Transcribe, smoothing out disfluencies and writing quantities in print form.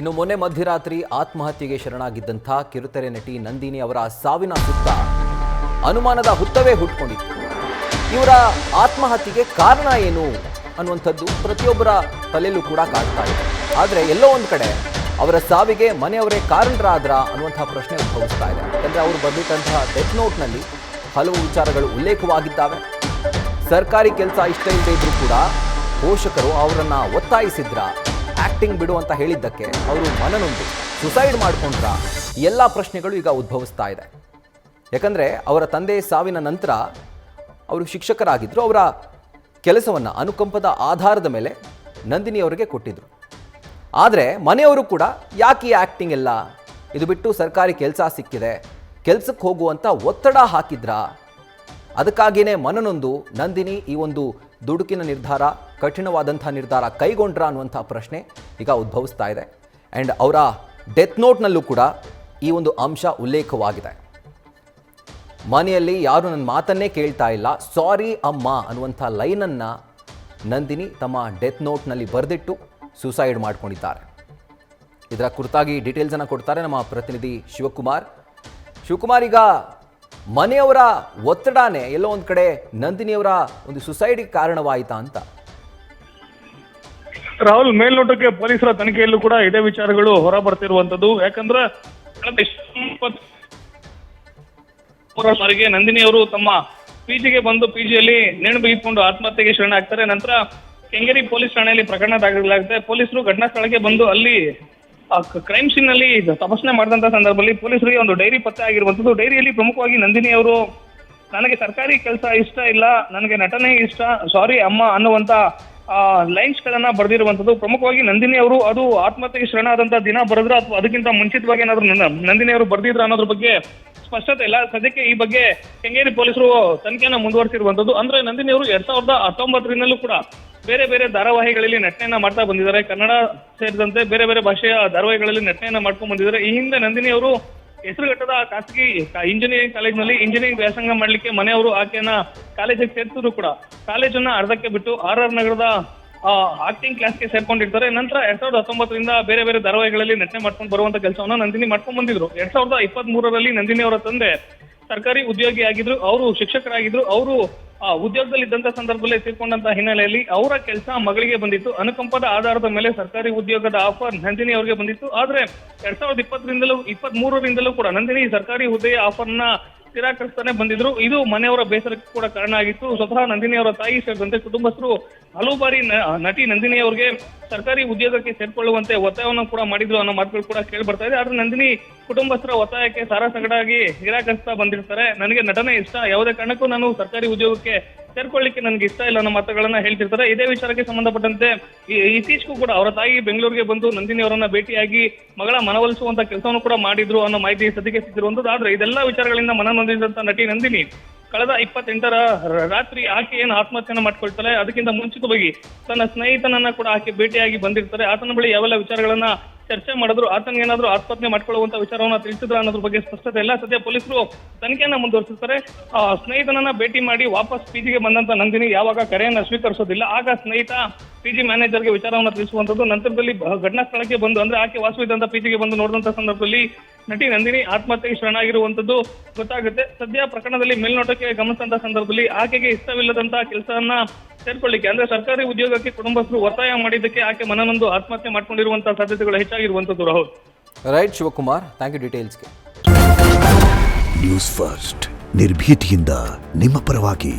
ಇನ್ನು ಮೊನ್ನೆ ಮಧ್ಯರಾತ್ರಿ ಆತ್ಮಹತ್ಯೆಗೆ ಶರಣಾಗಿದ್ದಂಥ ಕಿರುತೆರೆ ನಟಿ ನಂದಿನಿ ಅವರ ಸಾವಿನ ಸುತ್ತ ಅನುಮಾನದ ಹುತ್ತವೇ ಹುಟ್ಟುಕೊಂಡಿತ್ತು. ಇವರ ಆತ್ಮಹತ್ಯೆಗೆ ಕಾರಣ ಏನು ಅನ್ನುವಂಥದ್ದು ಪ್ರತಿಯೊಬ್ಬರ ತಲೆಯಲ್ಲೂ ಕೂಡ ಕಾಡ್ತಾ ಇದೆ. ಆದರೆ ಎಲ್ಲೋ ಒಂದು ಕಡೆ ಅವರ ಸಾವಿಗೆ ಮನೆಯವರೇ ಕಾರಣರಾದ್ರ ಅನ್ನುವಂಥ ಪ್ರಶ್ನೆ ಉದ್ಭವಿಸ್ತಾ ಇದೆ. ಯಾಕಂದರೆ ಅವರು ಬರೆದಿಟ್ಟಂತಹ ಡೆತ್ ನೋಟ್ನಲ್ಲಿ ಹಲವು ವಿಚಾರಗಳು ಉಲ್ಲೇಖವಾಗಿದ್ದಾವೆ. ಸರ್ಕಾರಿ ಕೆಲಸ ಇಷ್ಟ ಇಲ್ಲದೆ ಇದ್ರೂ ಕೂಡ ಪೋಷಕರು ಅವರನ್ನು ಒತ್ತಾಯಿಸಿದ್ರ, ಆಕ್ಟಿಂಗ್ ಬಿಡು ಅಂತ ಹೇಳಿದ್ದಕ್ಕೆ ಅವರು ಮನನೊಂದು ಸುಸೈಡ್ ಮಾಡಿಕೊಂಡ್ರ, ಎಲ್ಲ ಪ್ರಶ್ನೆಗಳು ಈಗ ಉದ್ಭವಿಸ್ತಾ ಇದೆ. ಯಾಕಂದರೆ ಅವರ ತಂದೆ ಸಾವಿನ ನಂತರ ಅವರು ಶಿಕ್ಷಕರಾಗಿದ್ದರು. ಅವರ ಕೆಲಸವನ್ನು ಅನುಕಂಪದ ಆಧಾರದ ಮೇಲೆ ನಂದಿನಿ ಅವರಿಗೆ ಕೊಟ್ಟಿದ್ದರು. ಆದರೆ ಮನೆಯವರು ಕೂಡ ಯಾಕೆ ಆ್ಯಕ್ಟಿಂಗ್ ಎಲ್ಲ, ಇದು ಬಿಟ್ಟು ಸರ್ಕಾರಿ ಕೆಲಸ ಸಿಕ್ಕಿದೆ, ಕೆಲಸಕ್ಕೆ ಹೋಗುವಂಥ ಒತ್ತಡ ಹಾಕಿದ್ರ, ಅದಕ್ಕಾಗಿಯೇ ಮನನೊಂದು ನಂದಿನಿ ಈ ಒಂದು ದುಡುಕಿನ ನಿರ್ಧಾರ, ಕಠಿಣವಾದಂಥ ನಿರ್ಧಾರ ಕೈಗೊಂಡ್ರ ಅನ್ನುವಂಥ ಪ್ರಶ್ನೆ ಈಗ ಉದ್ಭವಿಸ್ತಾ ಇದೆ. ಆ್ಯಂಡ್ ಅವರ ಡೆತ್ ನೋಟ್ನಲ್ಲೂ ಕೂಡ ಈ ಒಂದು ಅಂಶ ಉಲ್ಲೇಖವಾಗಿದೆ. ಮನೆಯಲ್ಲಿ ಯಾರು ನನ್ನ ಮಾತನ್ನೇ ಕೇಳ್ತಾ ಇಲ್ಲ, ಸಾರಿ ಅಮ್ಮ ಅನ್ನುವಂಥ ಲೈನನ್ನು ನಂದಿನಿ ತಮ್ಮ ಡೆತ್ ನೋಟ್ನಲ್ಲಿ ಬರೆದಿಟ್ಟು ಸೂಸೈಡ್ ಮಾಡ್ಕೊಂಡಿದ್ದಾರೆ. ಇದರ ಕುರಿತಾಗಿ ಡೀಟೇಲ್ಸನ್ನು ಕೊಡ್ತಾರೆ ನಮ್ಮ ಪ್ರತಿನಿಧಿ ಶಿವಕುಮಾರ್. ಈಗ ಮನೆಯವರ ಒತ್ತಡನೇ ಎಲ್ಲೋ ಒಂದು ಕಡೆ ನಂದಿನಿಯವರ ಒಂದು ಸುಸೈಡ್ಗೆ ಕಾರಣವಾಯಿತಾ ಅಂತ? ರಾಹುಲ್, ಮೇಲ್ನೋಟಕ್ಕೆ ಪೊಲೀಸರ ತನಿಖೆಯಲ್ಲೂ ಕೂಡ ಇದೇ ವಿಚಾರಗಳು ಹೊರ ಬರ್ತಿರುವಂತದ್ದು. ಯಾಕಂದ್ರೆ ಬಾರಿಗೆ ನಂದಿನಿ ಅವರು ತಮ್ಮ ಪಿಜಿಗೆ ಬಂದು ಪಿಜಿಯಲ್ಲಿ ನೇಣು ಬಿಗಿದುಕೊಂಡು ಆತ್ಮಹತ್ಯೆಗೆ ಶರಣಾಗ್ತಾರೆ. ನಂತರ ಕೆಂಗೇರಿ ಪೊಲೀಸ್ ಠಾಣೆಯಲ್ಲಿ ಪ್ರಕರಣ ದಾಖಲಾಗುತ್ತೆ. ಪೊಲೀಸರು ಘಟನಾ ಸ್ಥಳಕ್ಕೆ ಬಂದು ಅಲ್ಲಿ ಕ್ರೈಮ್ ಸೀನ್ ನಲ್ಲಿ ತಪಾಸಣೆ ಮಾಡಿದಂತ ಸಂದರ್ಭದಲ್ಲಿ ಪೊಲೀಸರಿಗೆ ಒಂದು ಡೈರಿ ಪತ್ತೆ ಆಗಿರುವಂತದ್ದು. ಡೈರಿಯಲ್ಲಿ ಪ್ರಮುಖವಾಗಿ ನಂದಿನಿ ಅವರು ನನಗೆ ಸರ್ಕಾರಿ ಕೆಲಸ ಇಷ್ಟ ಇಲ್ಲ, ನನಗೆ ನಟನೆ ಇಷ್ಟ, ಸಾರಿ ಅಮ್ಮ ಅನ್ನುವಂತ ಲೈನ್ಸ್ ಗಳನ್ನ ಬರೆದಿರುವಂತದ್ದು. ಪ್ರಮುಖವಾಗಿ ನಂದಿನಿ ಅವರು ಅದು ಆತ್ಮಹತ್ಯೆಗೆ ಶರಣಾದಂತ ದಿನ ಬರೆದ್ರ ಅಥವಾ ಅದಕ್ಕಿಂತ ಮುಂಚಿತವಾಗಿ ಏನಾದ್ರು ನಂದಿನಿ ಅವರು ಬರೆದಿದ್ರ ಅನ್ನೋದ್ರ ಬಗ್ಗೆ ಸ್ಪಷ್ಟತೆ ಇಲ್ಲ. ಸದ್ಯಕ್ಕೆ ಈ ಬಗ್ಗೆ ಕೆಂಗೇರಿ ಪೊಲೀಸರು ತನಿಖೆಯನ್ನ ಮುಂದುವರಿಸಿರುವಂತದ್ದು. ಅಂದ್ರೆ ನಂದಿನಿ ಅವರು 2019 ಕೂಡ ಬೇರೆ ಬೇರೆ ಧಾರಾವಾಹಿಗಳಲ್ಲಿ ನಟನೆಯನ್ನ ಮಾಡ್ತಾ ಬಂದಿದ್ದಾರೆ. ಕನ್ನಡ ಸೇರಿದಂತೆ ಬೇರೆ ಬೇರೆ ಭಾಷೆಯ ಧಾರಾವಾಹಿಗಳಲ್ಲಿ ನಟನೆಯನ್ನ ಮಾಡ್ಕೊಂಡು ಬಂದಿದ್ದಾರೆ. ಈ ಹಿಂದೆ ನಂದಿನಿ ಅವರು ಹೆಸರುಘಟ್ಟದ ಖಾಸಗಿ ಇಂಜಿನಿಯರಿಂಗ್ ಕಾಲೇಜಿನಲ್ಲಿ ಇಂಜಿನಿಯರಿಂಗ್ ವ್ಯಾಸಂಗ ಮಾಡ್ಲಿಕ್ಕೆ ಮನೆಯವರು ಆಕೆಯನ್ನ ಕಾಲೇಜಿಗೆ ಸೇರಿಸಿದ್ರು ಕೂಡ ಕಾಲೇಜನ್ನ ಅರ್ಧಕ್ಕೆ ಬಿಟ್ಟು RR ನಗರದ ಆಕ್ಟಿಂಗ್ ಕ್ಲಾಸ್ಗೆ ಸೇರ್ಕೊಂಡಿರ್ತಾರೆ. ನಂತರ 2019 ಬೇರೆ ಬೇರೆ ಧಾರಾವಾಹಿಗಳಲ್ಲಿ ನಟನೆ ಮಾಡ್ಕೊಂಡು ಬರುವಂತ ಕೆಲಸವನ್ನ ನಂದಿನಿ ಮಾಡ್ಕೊಂಡು ಬಂದಿದ್ರು. 2023 ನಂದಿನಿ ಅವರ ತಂದೆ ಸರ್ಕಾರಿ ಉದ್ಯೋಗಿ ಆಗಿದ್ರು, ಅವರು ಶಿಕ್ಷಕರಾಗಿದ್ರು. ಅವರು ಉದ್ಯೋಗದಲ್ಲಿ ಇದ್ದಂತ ಸಂದರ್ಭದಲ್ಲಿ ತೀರ್ಕೊಂಡಂತ ಹಿನ್ನೆಲೆಯಲ್ಲಿ ಅವರ ಕೆಲಸ ಮಗಳಿಗೆ ಬಂದಿತ್ತು. ಅನುಕಂಪದ ಆಧಾರದ ಮೇಲೆ ಸರ್ಕಾರಿ ಉದ್ಯೋಗದ ಆಫರ್ ನಂದಿನಿ ಅವರಿಗೆ ಬಂದಿತ್ತು. ಆದ್ರೆ 2023 ಕೂಡ ನಂದಿನಿ ಸರ್ಕಾರಿ ಹುದ್ದೆಯ ಆಫರ್ನ ನಿರಾಕರಿಸ್ತಾನೆ ಬಂದಿದ್ರು. ಇದು ಮನೆಯವರ ಬೇಸರಕ್ಕೆ ಕೂಡ ಕಾರಣ ಆಗಿತ್ತು. ಸ್ವತಃ ನಂದಿನಿ ಅವರ ತಾಯಿ ಸೇರಿದಂತೆ ಕುಟುಂಬಸ್ಥರು ಹಲವು ಬಾರಿ ನಟಿ ನಂದಿನಿ ಅವರಿಗೆ ಸರ್ಕಾರಿ ಉದ್ಯೋಗಕ್ಕೆ ಸೇರ್ಕೊಳ್ಳುವಂತೆ ಒತ್ತಾಯವನ್ನು ಕೂಡ ಮಾಡಿದ್ರು ಅನ್ನೋ ಮಾತುಗಳು ಕೂಡ ಕೇಳಿ ಬರ್ತಾ ಇದೆ. ಆದ್ರೆ ನಂದಿನಿ ಕುಟುಂಬಸ್ಥರ ಒತ್ತಾಯಕ್ಕೆ ಸಾರಾಸಗಟಾಗಿ ನಿರಾಕರಿಸ್ತಾ ಬಂದಿರ್ತಾರೆ. ನನಗೆ ನಟನೆ ಇಷ್ಟ, ಯಾವುದೇ ಕಾರಣಕ್ಕೂ ನಾನು ಸರ್ಕಾರಿ ಉದ್ಯೋಗಕ್ಕೆ ಸೇರ್ಕೊಳ್ಳಿಕ್ಕೆ ನನಗೆ ಇಷ್ಟ ಇಲ್ಲ ಅನ್ನೋ ಮಾತುಗಳನ್ನ ಹೇಳ್ತಿರ್ತಾರೆ. ಇದೇ ವಿಚಾರಕ್ಕೆ ಸಂಬಂಧಪಟ್ಟಂತೆ ಇತ್ತೀಚೆಗೂ ಕೂಡ ಅವರ ತಾಯಿ ಬೆಂಗಳೂರಿಗೆ ಬಂದು ನಂದಿನಿ ಅವರನ್ನ ಭೇಟಿಯಾಗಿ ಮಗಳ ಮನವೊಲಿಸುವಂತ ಕೆಲಸವನ್ನು ಕೂಡ ಮಾಡಿದ್ರು ಅನ್ನೋ ಮಾಹಿತಿ ಸದ್ಯಕ್ಕೆ ಸಿಕ್ಕಿರುವಂತದ್ದು. ಆದ್ರೆ ಇದೆಲ್ಲ ವಿಚಾರಗಳಿಂದ ಮನನೊಂದಿದಂತ ನಟಿ ನಂದಿನಿ ಕಳೆದ 28ರ ರಾತ್ರಿ ಆಕೆ ಏನು ಆತ್ಮಹತ್ಯೆಯನ್ನು ಮಾಡ್ಕೊಳ್ತಾರೆ, ಅದಕ್ಕಿಂತ ಮುಂಚಿತವಾಗಿ ತನ್ನ ಸ್ನೇಹಿತನನ್ನ ಕೂಡ ಆಕೆ ಭೇಟಿಯಾಗಿ ಬಂದಿರ್ತಾರೆ. ಆತನ ಬಳಿ ಯಾವೆಲ್ಲ ವಿಚಾರಗಳನ್ನ ಚರ್ಚೆ ಮಾಡಿದ್ರು, ಆತನಿಗೆ ಏನಾದ್ರು ಆತ್ಮಹತ್ಯೆ ಮಾಡ್ಕೊಳ್ಳುವಂತ ವಿಚಾರವನ್ನ ತಿಳಿಸಿದ್ರ ಅನ್ನೋದ್ರ ಬಗ್ಗೆ ಸ್ಪಷ್ಟತೆ ಇಲ್ಲ. ಸದ್ಯ ಪೊಲೀಸರು ತನಿಖೆಯನ್ನ ಮುಂದುವರಿಸುತ್ತಾರೆ. ಸ್ನೇಹಿತನನ್ನ ಭೇಟಿ ಮಾಡಿ ವಾಪಸ್ ಪಿಜಿಗೆ ಬಂದಂತ ನಂದಿನಿ ಯಾವಾಗ ಕರೆಯನ್ನ ಸ್ವೀಕರಿಸೋದಿಲ್ಲ, ಆಗ ಸ್ನೇಹಿತ ಪಿಜಿ ಮ್ಯಾನೇಜರ್ಗೆ ವಿಚಾರವನ್ನ ತಿಳಿಸುವಂತದ್ದು. ನಂತರದಲ್ಲಿ ಘಟನಾ ಸ್ಥಳಕ್ಕೆ ಬಂದು, ಅಂದ್ರೆ ಆಕೆ ವಾಸವಿದ್ದಂತ ಪಿಜಿಗೆ ಬಂದು ನೋಡಿದಂತ ಸಂದರ್ಭದಲ್ಲಿ ನಟಿ ನಂದಿನಿ ಆತ್ಮಹತ್ಯೆಗೆ ಶರಣಾಗಿರುವಂತದ್ದು ಗೊತ್ತಾಗುತ್ತೆ. ಸದ್ಯ ಪ್ರಕರಣದಲ್ಲಿ ಮೇಲ್ನೋಟಕ್ಕೆ ಗಮನಿಸಿದಂತ ಸಂದರ್ಭದಲ್ಲಿ ಆಕೆಗೆ ಇಷ್ಟವಿಲ್ಲದಂತ ಕೆಲಸವನ್ನ ಸೇರ್ಕೊಳ್ಳಿಕ್ಕೆ, ಅಂದ್ರೆ ಸರ್ಕಾರಿ ಉದ್ಯೋಗಕ್ಕೆ ಕುಟುಂಬಸ್ಥರು ಒತ್ತಾಯ ಮಾಡಿದ್ದಕ್ಕೆ ಆಕೆ ಮನನೊಂದು ಆತ್ಮಹತ್ಯೆ ಮಾಡ್ಕೊಂಡಿರುವಂತಹ ಸಾಧ್ಯತೆಗಳು ಹೆಚ್ಚಾಗಿರುವಂತದ್ದು. Rahul. Right Shivakumar, thank you ಡೀಟೇಲ್ಸ್ಗೆ. ನ್ಯೂಸ್ ಫಸ್ಟ್ ನಿರ್ಭೀತಿಯಿಂದ ನಿಮ್ಮ ಪರವಾಗಿ.